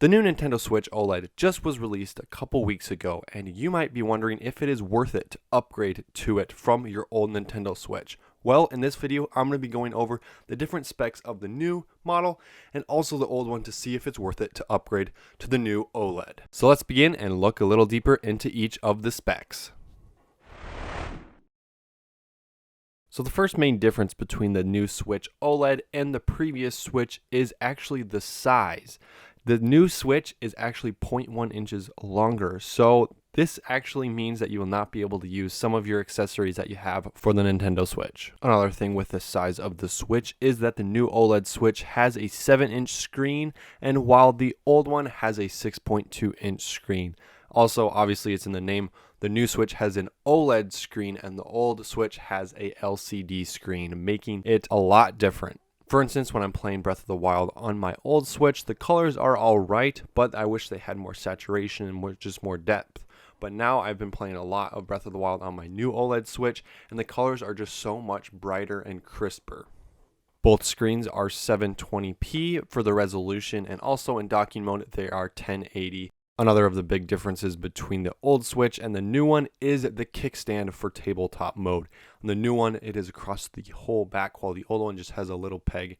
The new Nintendo Switch OLED just was released a couple weeks ago, and you might be wondering if it is worth it to upgrade to it from your old Nintendo Switch. Well, in this video, I'm going to be going over the different specs of the new model and also the old one to see if it's worth it to upgrade to the new OLED. So let's begin and look a little deeper into each of the specs. So the first main difference between the new Switch OLED and the previous Switch is actually the size. The new Switch is actually 0.1 inches longer, so this actually means that you will not be able to use some of your accessories that you have for the Nintendo Switch. Another thing with the size of the Switch is that the new OLED Switch has a 7-inch screen, and while the old one has a 6.2-inch screen. Also, obviously it's in the name, the new Switch has an OLED screen and the old Switch has a LCD screen, making it a lot different. For instance, when I'm playing Breath of the Wild on my old Switch, the colors are alright, but I wish they had more saturation and just more depth. But now I've been playing a lot of Breath of the Wild on my new OLED Switch, and the colors are just so much brighter and crisper. Both screens are 720p for the resolution, and also in docking mode they are 1080. Another of the big differences between the old Switch and the new one is the kickstand for tabletop mode. On the new one, it is across the whole back, while the old one just has a little peg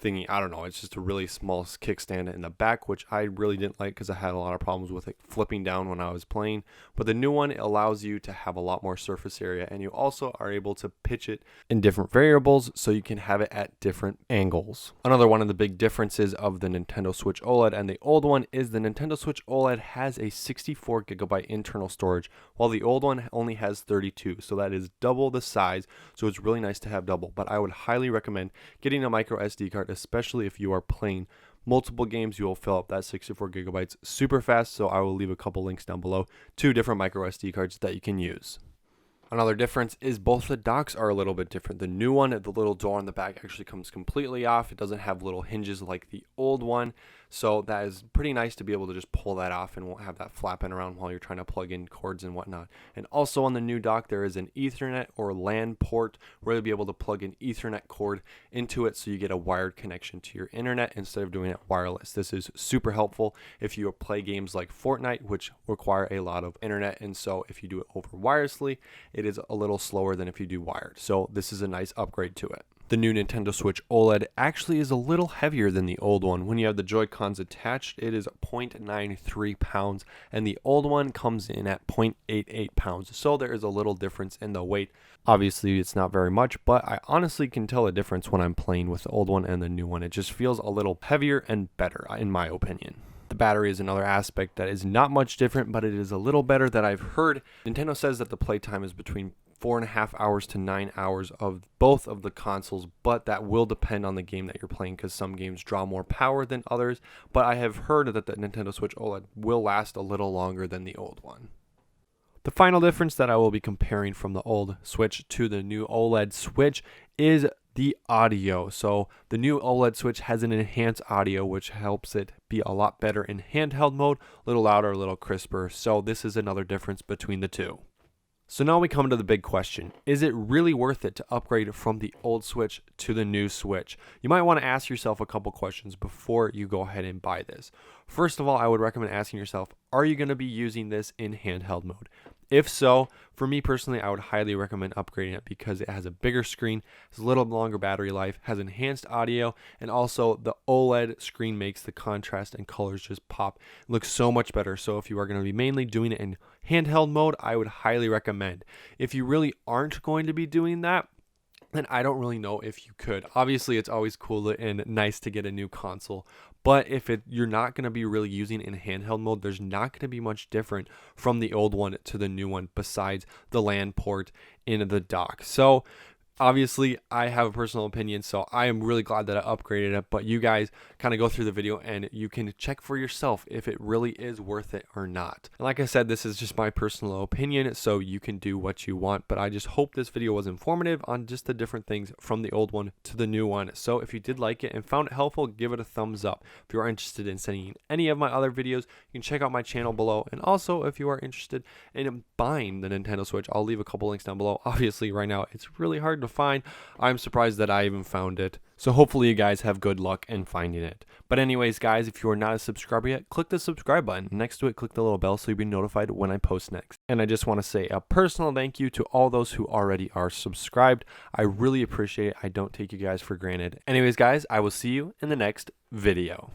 thingy. I don't know, it's just a really small kickstand in the back, which I really didn't like because I had a lot of problems with it flipping down when I was playing. But the new one allows you to have a lot more surface area, and you also are able to pitch it in different variables so you can have it at different angles. Another one of the big differences of the Nintendo Switch OLED and the old one is the Nintendo Switch OLED has a 64GB internal storage, while the old one only has 32, so that is double the size. So it's really nice to have double, but I would highly recommend getting a micro SD card, especially if you are playing multiple games. You will fill up that 64GB super fast, so I will leave a couple links down below to different micro SD cards that you can use. Another difference is both the docks are a little bit different. The new one, the little door on the back actually comes completely off. It doesn't have little hinges like the old one. So that is pretty nice to be able to just pull that off and won't have that flapping around while you're trying to plug in cords and whatnot. And also on the new dock, there is an Ethernet or LAN port where you'll be able to plug an Ethernet cord into it so you get a wired connection to your internet instead of doing it wireless. This is super helpful if you play games like Fortnite, which require a lot of internet. And so if you do it over wirelessly, it is a little slower than if you do wired. So this is a nice upgrade to it. The new Nintendo Switch OLED actually is a little heavier than the old one. When you have the Joy-Cons attached, it is 0.93 pounds, and the old one comes in at 0.88 pounds. So there is a little difference in the weight. Obviously, it's not very much, but I honestly can tell a difference when I'm playing with the old one and the new one. It just feels a little heavier and better, in my opinion. The battery is another aspect that is not much different, but it is a little better that I've heard. Nintendo says that the playtime is between 4.5 hours to 9 hours of both of the consoles, but that will depend on the game that you're playing because some games draw more power than others. But I have heard that the Nintendo Switch OLED will last a little longer than the old one. The final difference that I will be comparing from the old Switch to the new OLED Switch is the audio. So the new OLED Switch has an enhanced audio, which helps it be a lot better in handheld mode, a little louder, a little crisper. So this is another difference between the two. So now we come to the big question. Is it really worth it to upgrade from the old Switch to the new Switch? You might want to ask yourself a couple questions before you go ahead and buy this. First of all, I would recommend asking yourself, are you going to be using this in handheld mode? If so, for me personally, I would highly recommend upgrading it because it has a bigger screen, has a little longer battery life, has enhanced audio, and also the OLED screen makes the contrast and colors just pop. It looks so much better. So if you are going to be mainly doing it in handheld mode, I would highly recommend. If you really aren't going to be doing that, then I don't really know if you could. Obviously, it's always cool and nice to get a new console, but if you're not going to be really using it in handheld mode, there's not going to be much different from the old one to the new one besides the LAN port in the dock. So obviously, I have a personal opinion, so I am really glad that I upgraded it, but you guys kind of go through the video and you can check for yourself if it really is worth it or not. And like I said, this is just my personal opinion, so you can do what you want, but I just hope this video was informative on just the different things from the old one to the new one. So if you did like it and found it helpful, give it a thumbs up. If you are interested in seeing any of my other videos, you can check out my channel below. And also, if you are interested in buying the Nintendo Switch, I'll leave a couple links down below. Obviously, right now, it's really hard to find. I'm surprised that I even found it. So hopefully you guys have good luck in finding it. But anyways, guys, if you are not a subscriber yet, click the subscribe button. Next to it, click the little bell so you'll be notified when I post next. And I just want to say a personal thank you to all those who already are subscribed. I really appreciate it. I don't take you guys for granted. Anyways, guys, I will see you in the next video.